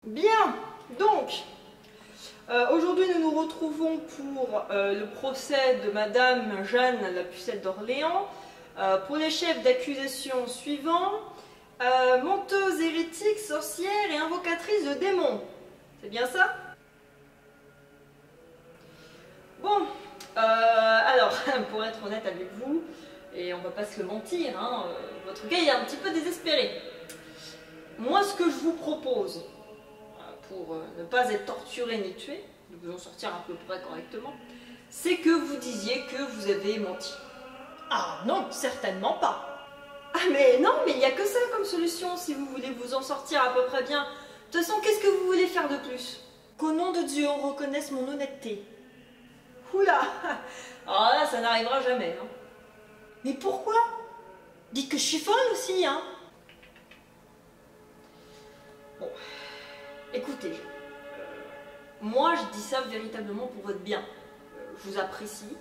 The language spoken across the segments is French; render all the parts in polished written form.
Bien, donc, aujourd'hui nous nous retrouvons pour le procès de Madame Jeanne la Pucelle d'Orléans, pour les chefs d'accusation suivants, menteuse, hérétique, sorcière et invocatrice de démons. C'est bien ça? Bon, alors, pour être honnête avec vous, et on va pas se le mentir, hein, votre gars il est un petit peu désespéré. Moi ce que je vous propose, pour ne pas être torturé ni tué, de vous en sortir à peu près correctement, c'est que vous disiez que vous avez menti. Ah non, certainement pas. Ah mais non, mais il n'y a que ça comme solution si vous voulez vous en sortir à peu près bien. De toute façon, qu'est-ce que vous voulez faire de plus? Qu'au nom de Dieu, on reconnaisse mon honnêteté. Oula. Alors là, ça n'arrivera jamais. Hein. Mais pourquoi? Dites que je suis folle aussi, hein. Bon, écoutez, moi je dis ça véritablement pour votre bien. Je vous apprécie,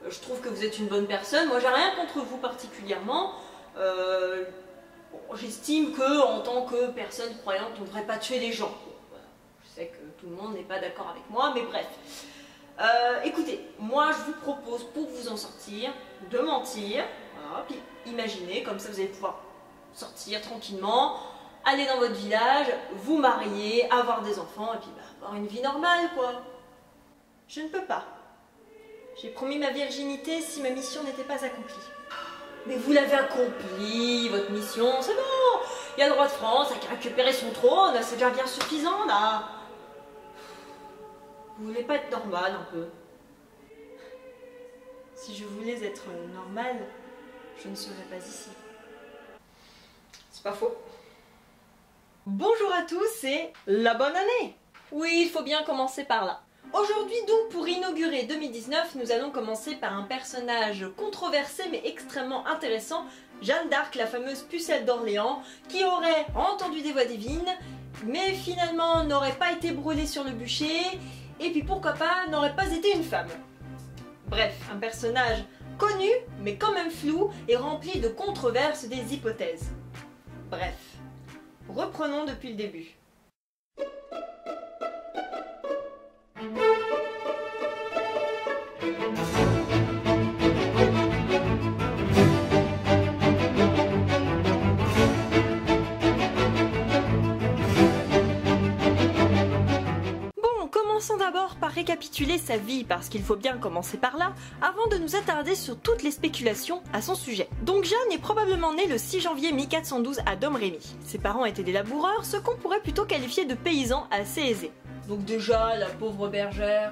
je trouve que vous êtes une bonne personne, moi j'ai rien contre vous particulièrement. Bon, j'estime que en tant que personne croyante, on ne devrait pas tuer les gens. Bon, voilà. Je sais que tout le monde n'est pas d'accord avec moi, mais bref. Écoutez, moi je vous propose pour vous en sortir, de mentir, voilà, puis imaginez, comme ça vous allez pouvoir sortir tranquillement, aller dans votre village, vous marier, avoir des enfants, et puis avoir une vie normale, quoi. Je ne peux pas. J'ai promis ma virginité si ma mission n'était pas accomplie. Mais vous l'avez accompli, votre mission, c'est bon. Il y a le roi de France qui a récupéré son trône, c'est déjà bien suffisant, là. Vous voulez pas être normal, un peu? Si je voulais être normale, je ne serais pas ici. C'est pas faux. Bonjour à tous et la bonne année! Oui, il faut bien commencer par là. Aujourd'hui donc, pour inaugurer 2019, nous allons commencer par un personnage controversé mais extrêmement intéressant, Jeanne d'Arc, la fameuse Pucelle d'Orléans, qui aurait entendu des voix divines, mais finalement n'aurait pas été brûlée sur le bûcher, et puis pourquoi pas, n'aurait pas été une femme. Bref, un personnage connu, mais quand même flou, et rempli de controverses des hypothèses. Bref. Reprenons depuis le début. Commençons d'abord par récapituler sa vie, parce qu'il faut bien commencer par là, avant de nous attarder sur toutes les spéculations à son sujet. Donc Jeanne est probablement née le 6 janvier 1412 à Domrémy. Ses parents étaient des laboureurs, ce qu'on pourrait plutôt qualifier de paysans assez aisés. Donc déjà, la pauvre bergère...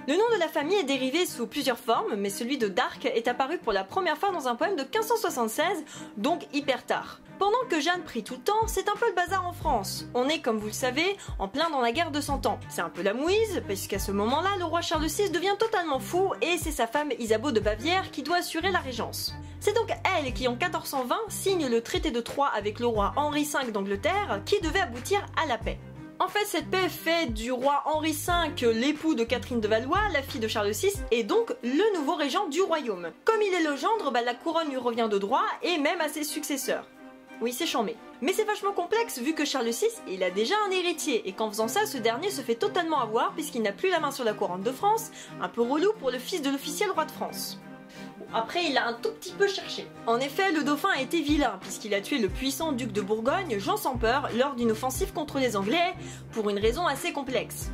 Le nom de la famille est dérivé sous plusieurs formes, mais celui de D'Arc est apparu pour la première fois dans un poème de 1576, donc hyper tard. Pendant que Jeanne prie tout le temps, c'est un peu le bazar en France. On est, comme vous le savez, en plein dans la guerre de 100 ans. C'est un peu la mouise, parce qu'à ce moment-là, le roi Charles VI devient totalement fou, et c'est sa femme Isabeau de Bavière qui doit assurer la régence. C'est donc elle qui, en 1420, signe le traité de Troyes avec le roi Henri V d'Angleterre, qui devait aboutir à la paix. En fait, cette paix fait du roi Henri V l'époux de Catherine de Valois, la fille de Charles VI, et donc le nouveau régent du royaume. Comme il est le gendre, la couronne lui revient de droit, et même à ses successeurs. Oui, c'est chambé. Mais c'est vachement complexe vu que Charles VI, il a déjà un héritier, et qu'en faisant ça, ce dernier se fait totalement avoir puisqu'il n'a plus la main sur la couronne de France, un peu relou pour le fils de l'officiel roi de France. Bon, après, il a un tout petit peu cherché. En effet, le dauphin a été vilain, puisqu'il a tué le puissant duc de Bourgogne, Jean sans peur, lors d'une offensive contre les Anglais, pour une raison assez complexe.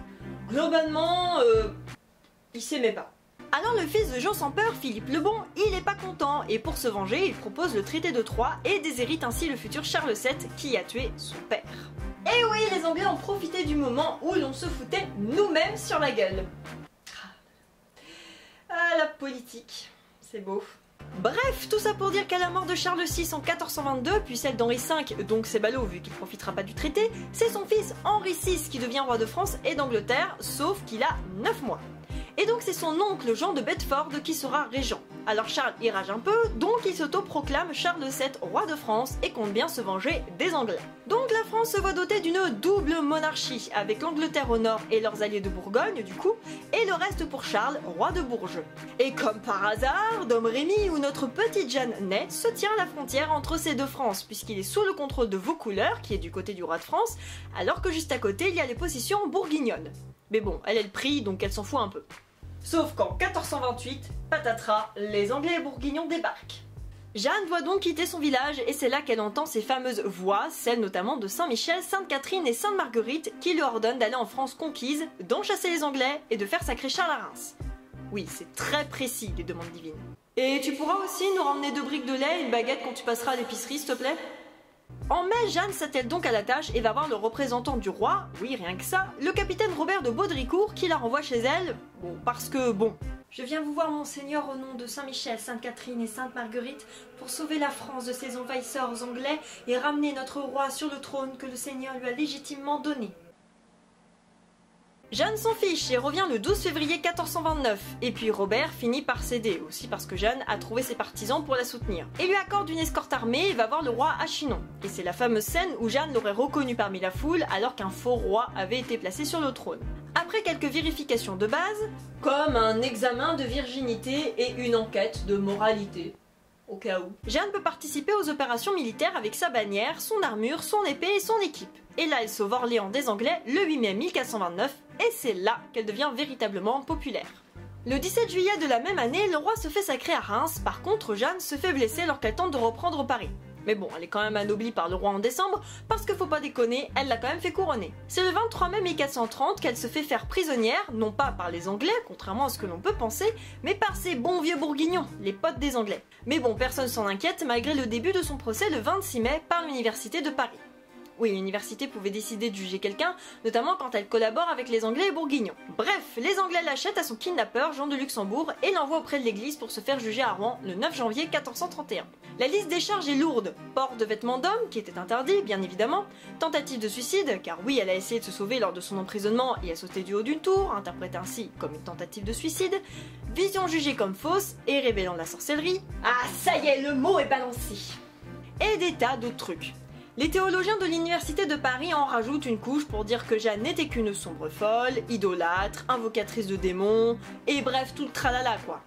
Globalement, il s'aimait pas. Alors le fils de Jean sans peur, Philippe le Bon, il est pas content, et pour se venger, il propose le traité de Troyes et déshérite ainsi le futur Charles VII qui a tué son père. Et oui, les Anglais ont profité du moment où l'on se foutait nous-mêmes sur la gueule. Ah, la politique, c'est beau. Bref, tout ça pour dire qu'à la mort de Charles VI en 1422, puis celle d'Henri V, donc c'est ballot vu qu'il profitera pas du traité, c'est son fils Henri VI qui devient roi de France et d'Angleterre, sauf qu'il a 9 mois. Et donc c'est son oncle Jean de Bedford qui sera régent. Alors Charles y rage un peu, donc il s'auto-proclame Charles VII, roi de France, et compte bien se venger des Anglais. Donc la France se voit dotée d'une double monarchie, avec l'Angleterre au nord et leurs alliés de Bourgogne du coup, et le reste pour Charles, roi de Bourges. Et comme par hasard, Dom Rémy ou notre petite Jeanne naît se tient à la frontière entre ces deux France, puisqu'il est sous le contrôle de Vaucouleurs, qui est du côté du roi de France, alors que juste à côté il y a les possessions bourguignonnes. Mais bon, elle est le prix, donc elle s'en fout un peu. Sauf qu'en 1428, patatras, les Anglais et Bourguignons débarquent. Jeanne doit donc quitter son village et c'est là qu'elle entend ces fameuses voix, celles notamment de Saint-Michel, Sainte-Catherine et Sainte-Marguerite, qui lui ordonnent d'aller en France conquise, d'en chasser les Anglais et de faire sacrer Charles à Reims. Oui, c'est très précis les demandes divines. Et tu pourras aussi nous ramener 2 briques de lait et une baguette quand tu passeras à l'épicerie, s'il te plaît ? En mai, Jeanne s'attelle donc à la tâche et va voir le représentant du roi, oui rien que ça, le capitaine Robert de Baudricourt qui la renvoie chez elle, bon parce que bon. Je viens vous voir monseigneur au nom de Saint-Michel, Sainte-Catherine et Sainte-Marguerite pour sauver la France de ces envahisseurs anglais et ramener notre roi sur le trône que le Seigneur lui a légitimement donné. Jeanne s'en fiche et revient le 12 février 1429, et puis Robert finit par céder, aussi parce que Jeanne a trouvé ses partisans pour la soutenir, et lui accorde une escorte armée et va voir le roi à Chinon. Et c'est la fameuse scène où Jeanne l'aurait reconnu parmi la foule alors qu'un faux roi avait été placé sur le trône. Après quelques vérifications de base, comme un examen de virginité et une enquête de moralité, au cas où, Jeanne peut participer aux opérations militaires avec sa bannière, son armure, son épée et son équipe. Et là, elle sauve Orléans des Anglais le 8 mai 1429, et c'est là qu'elle devient véritablement populaire. Le 17 juillet de la même année, le roi se fait sacrer à Reims, par contre Jeanne se fait blesser alors qu'elle tente de reprendre Paris. Mais bon, elle est quand même anoblie par le roi en décembre, parce que faut pas déconner, elle l'a quand même fait couronner. C'est le 23 mai 1430 qu'elle se fait faire prisonnière, non pas par les Anglais, contrairement à ce que l'on peut penser, mais par ces bons vieux bourguignons, les potes des Anglais. Mais bon, personne s'en inquiète malgré le début de son procès le 26 mai par l'université de Paris. Oui, l'université pouvait décider de juger quelqu'un, notamment quand elle collabore avec les Anglais et Bourguignons. Bref, les Anglais l'achètent à son kidnappeur, Jean de Luxembourg, et l'envoient auprès de l'église pour se faire juger à Rouen le 9 janvier 1431. La liste des charges est lourde. Port de vêtements d'homme, qui était interdit, bien évidemment. Tentative de suicide, car oui, elle a essayé de se sauver lors de son emprisonnement et a sauté du haut d'une tour, interprétée ainsi comme une tentative de suicide. Vision jugée comme fausse et révélant la sorcellerie. Ah, ça y est, le mot est balancé. Et des tas d'autres trucs. Les théologiens de l'université de Paris en rajoutent une couche pour dire que Jeanne n'était qu'une sombre folle, idolâtre, invocatrice de démons, et bref, tout le tralala quoi.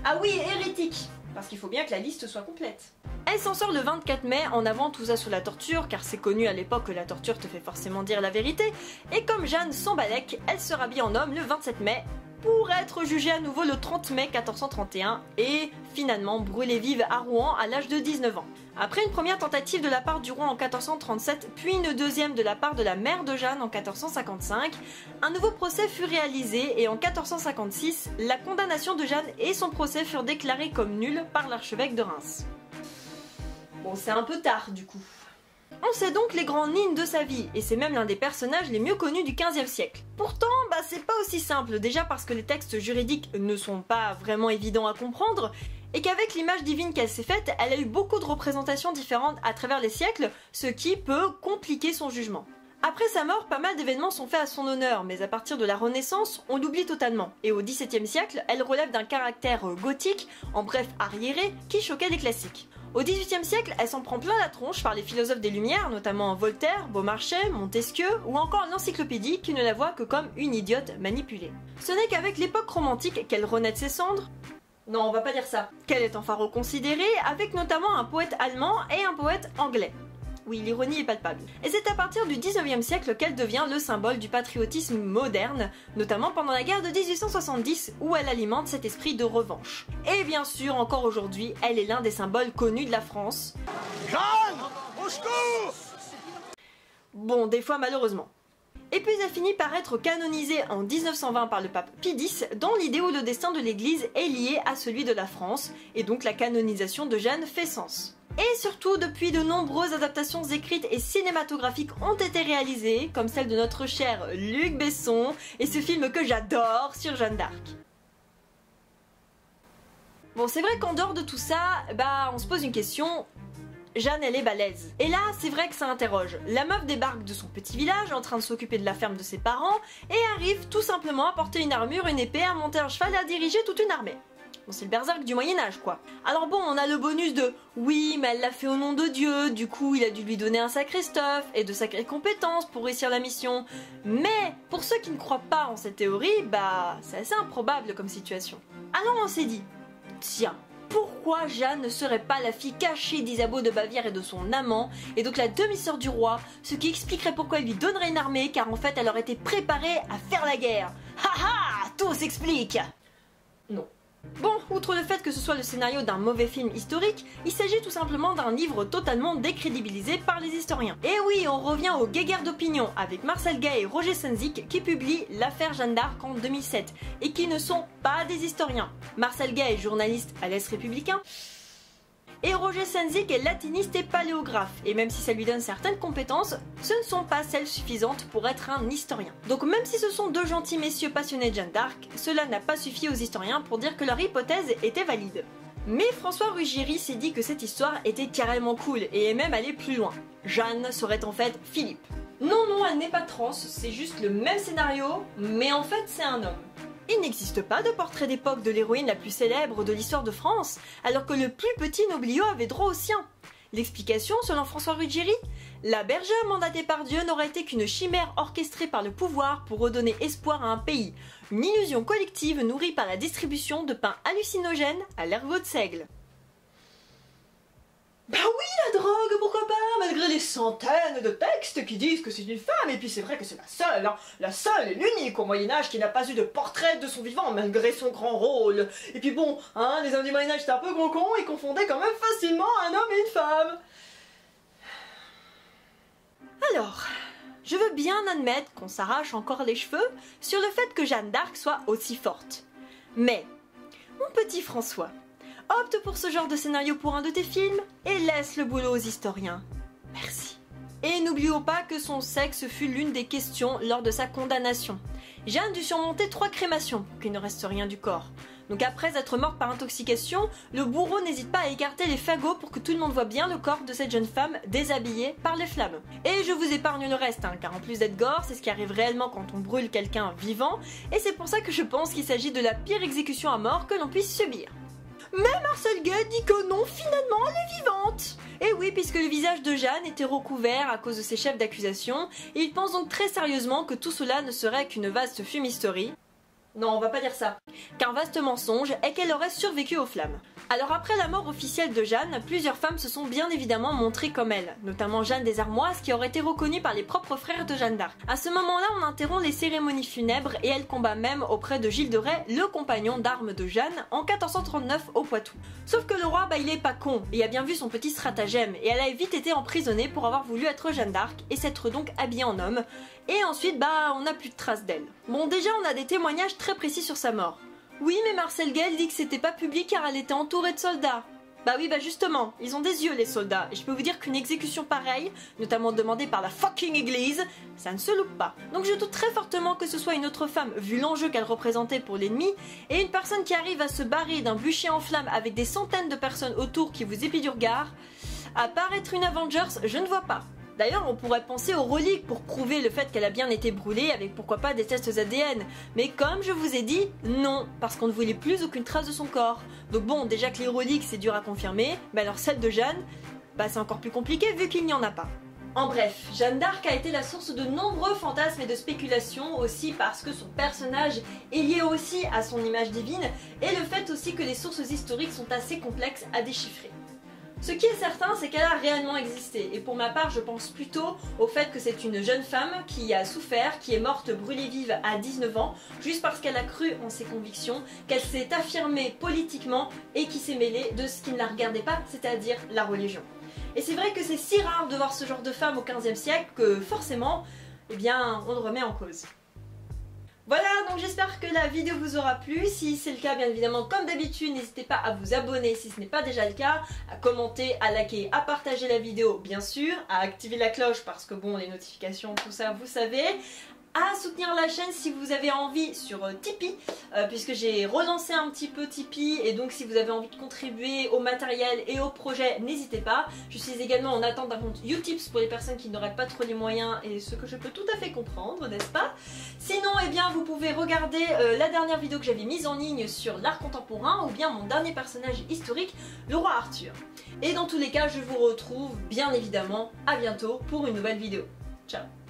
Ah oui, hérétique, parce qu'il faut bien que la liste soit complète. Elle s'en sort le 24 mai en avant tout ça sous la torture, car c'est connu à l'époque que la torture te fait forcément dire la vérité, et comme Jeanne s'en balèque, elle se rhabille en homme le 27 mai, pour être jugée à nouveau le 30 mai 1431 et finalement brûlée vive à Rouen à l'âge de 19 ans. Après une première tentative de la part du roi en 1437, puis une deuxième de la part de la mère de Jeanne en 1455, un nouveau procès fut réalisé et en 1456, la condamnation de Jeanne et son procès furent déclarés comme nuls par l'archevêque de Reims. Bon, c'est un peu tard du coup. On sait donc les grandes lignes de sa vie, et c'est même l'un des personnages les mieux connus du XVe siècle. Pourtant, c'est pas aussi simple, déjà parce que les textes juridiques ne sont pas vraiment évidents à comprendre, et qu'avec l'image divine qu'elle s'est faite, elle a eu beaucoup de représentations différentes à travers les siècles, ce qui peut compliquer son jugement. Après sa mort, pas mal d'événements sont faits à son honneur, mais à partir de la Renaissance, on l'oublie totalement. Et au XVIIe siècle, elle relève d'un caractère gothique, en bref arriéré, qui choquait les classiques. Au XVIIIe siècle, elle s'en prend plein la tronche par les philosophes des Lumières, notamment Voltaire, Beaumarchais, Montesquieu, ou encore l'encyclopédie qui ne la voit que comme une idiote manipulée. Ce n'est qu'avec l'époque romantique qu'elle renaît de ses cendres, non on va pas dire ça, qu'elle est enfin reconsidérée, avec notamment un poète allemand et un poète anglais. Oui, l'ironie est palpable. Et c'est à partir du 19e siècle qu'elle devient le symbole du patriotisme moderne, notamment pendant la guerre de 1870 où elle alimente cet esprit de revanche. Et bien sûr, encore aujourd'hui, elle est l'un des symboles connus de la France. Jeanne, au secours! Bon, des fois malheureusement. Et puis elle finit par être canonisée en 1920 par le pape Pie X, dans l'idée où le destin de l'église est lié à celui de la France, et donc la canonisation de Jeanne fait sens. Et surtout, depuis de nombreuses adaptations écrites et cinématographiques ont été réalisées, comme celle de notre cher Luc Besson, et ce film que j'adore sur Jeanne d'Arc. Bon, c'est vrai qu'en dehors de tout ça, on se pose une question. Jeanne, elle est balèze. Et là, c'est vrai que ça interroge. La meuf débarque de son petit village, en train de s'occuper de la ferme de ses parents, et arrive tout simplement à porter une armure, une épée, à monter un cheval et à diriger toute une armée. Bon, c'est le berserk du Moyen-Âge, quoi. Alors bon, on a le bonus de oui, mais elle l'a fait au nom de Dieu, du coup il a dû lui donner un sacré stuff et de sacrées compétences pour réussir la mission. Mais pour ceux qui ne croient pas en cette théorie, bah c'est assez improbable comme situation. Alors on s'est dit, tiens, pourquoi Jeanne ne serait pas la fille cachée d'Isabeau de Bavière et de son amant, et donc la demi-sœur du roi, ce qui expliquerait pourquoi il lui donnerait une armée, car en fait elle aurait été préparée à faire la guerre. Haha, tout s'explique. Non. Bon, outre le fait que ce soit le scénario d'un mauvais film historique, il s'agit tout simplement d'un livre totalement décrédibilisé par les historiens. Et oui, on revient aux guéguerres d'opinion avec Marcel Gay et Roger Senzik qui publient l'affaire Jeanne d'Arc en 2007 et qui ne sont pas des historiens. Marcel Gay est journaliste à l'Est républicain et Roger Senzik est latiniste et paléographe, et même si ça lui donne certaines compétences, ce ne sont pas celles suffisantes pour être un historien. Donc même si ce sont deux gentils messieurs passionnés de Jeanne d'Arc, cela n'a pas suffi aux historiens pour dire que leur hypothèse était valide. Mais François Ruggieri s'est dit que cette histoire était carrément cool, et est même allé plus loin. Jeanne serait en fait Philippe. Non, elle n'est pas trans, c'est juste le même scénario, mais en fait c'est un homme. Il n'existe pas de portrait d'époque de l'héroïne la plus célèbre de l'histoire de France, alors que le plus petit Noblio avait droit au sien. L'explication, selon François Ruggieri, la bergère mandatée par Dieu n'aurait été qu'une chimère orchestrée par le pouvoir pour redonner espoir à un pays, une illusion collective nourrie par la distribution de pain hallucinogène à l'ergot de seigle. Bah oui, la drogue, pourquoi pas, malgré les centaines de textes qui disent que c'est une femme, et puis c'est vrai que c'est la seule et l'unique au Moyen-Âge qui n'a pas eu de portrait de son vivant, malgré son grand rôle. Et puis bon, hein, les hommes du Moyen-Âge étaient un peu gros cons, ils confondaient quand même facilement un homme et une femme. Alors, je veux bien admettre qu'on s'arrache encore les cheveux sur le fait que Jeanne d'Arc soit aussi forte. Mais, mon petit François, opte pour ce genre de scénario pour un de tes films et laisse le boulot aux historiens. Merci. Et n'oublions pas que son sexe fut l'une des questions lors de sa condamnation. Jeanne dut surmonter 3 crémations pour qu'il ne reste rien du corps. Donc après être morte par intoxication, le bourreau n'hésite pas à écarter les fagots pour que tout le monde voit bien le corps de cette jeune femme déshabillée par les flammes. Et je vous épargne le reste, car en plus d'être gore, c'est ce qui arrive réellement quand on brûle quelqu'un vivant, et c'est pour ça que je pense qu'il s'agit de la pire exécution à mort que l'on puisse subir. Mais Marcel Gay dit que non, finalement, elle est vivante. Et oui, puisque le visage de Jeanne était recouvert à cause de ses chefs d'accusation, et il pense donc très sérieusement que tout cela ne serait qu'une vaste fumisterie. Non, on va pas dire ça. Qu'un vaste mensonge est qu'elle aurait survécu aux flammes. Alors après la mort officielle de Jeanne, plusieurs femmes se sont bien évidemment montrées comme elle, notamment Jeanne des Armoises qui aurait été reconnue par les propres frères de Jeanne d'Arc. À ce moment-là, on interrompt les cérémonies funèbres et elle combat même auprès de Gilles de Rais, le compagnon d'armes de Jeanne, en 1439 au Poitou. Sauf que le roi, il est pas con et a bien vu son petit stratagème et elle a vite été emprisonnée pour avoir voulu être Jeanne d'Arc et s'être donc habillée en homme. Et ensuite, on n'a plus de traces d'elle. Bon, déjà, on a des témoignages très précis sur sa mort. Oui, mais Marcel Gay dit que c'était pas public car elle était entourée de soldats. Bah justement, ils ont des yeux les soldats, et je peux vous dire qu'une exécution pareille, notamment demandée par la fucking église, ça ne se loupe pas. Donc je doute très fortement que ce soit une autre femme, vu l'enjeu qu'elle représentait pour l'ennemi, et une personne qui arrive à se barrer d'un bûcher en flammes avec des centaines de personnes autour qui vous épient du regard. À part être une Avengers, je ne vois pas. D'ailleurs, on pourrait penser aux reliques pour prouver le fait qu'elle a bien été brûlée avec pourquoi pas des tests ADN. Mais comme je vous ai dit, non, parce qu'on ne voulait plus aucune trace de son corps. Donc bon, déjà que les reliques c'est dur à confirmer, mais alors celle de Jeanne, c'est encore plus compliqué vu qu'il n'y en a pas. En bref, Jeanne d'Arc a été la source de nombreux fantasmes et de spéculations, aussi parce que son personnage est lié aussi à son image divine, et le fait aussi que les sources historiques sont assez complexes à déchiffrer. Ce qui est certain, c'est qu'elle a réellement existé, et pour ma part, je pense plutôt au fait que c'est une jeune femme qui a souffert, qui est morte brûlée vive à 19 ans, juste parce qu'elle a cru en ses convictions, qu'elle s'est affirmée politiquement et qui s'est mêlée de ce qui ne la regardait pas, c'est-à-dire la religion. Et c'est vrai que c'est si rare de voir ce genre de femme au XVe siècle que forcément, on le remet en cause. Voilà, donc j'espère que la vidéo vous aura plu. Si c'est le cas, bien évidemment, comme d'habitude, n'hésitez pas à vous abonner si ce n'est pas déjà le cas, à commenter, à liker, à partager la vidéo, bien sûr, à activer la cloche parce que bon, les notifications, tout ça, vous savez, à soutenir la chaîne si vous avez envie sur Tipeee, puisque j'ai relancé un petit peu Tipeee, et donc si vous avez envie de contribuer au matériel et au projet, n'hésitez pas. Je suis également en attente d'un compte Utip pour les personnes qui n'auraient pas trop les moyens, et ce que je peux tout à fait comprendre, n'est-ce pas? Sinon, eh bien, vous pouvez regarder la dernière vidéo que j'avais mise en ligne sur l'art contemporain, ou bien mon dernier personnage historique, le roi Arthur. Et dans tous les cas, je vous retrouve bien évidemment à bientôt pour une nouvelle vidéo. Ciao!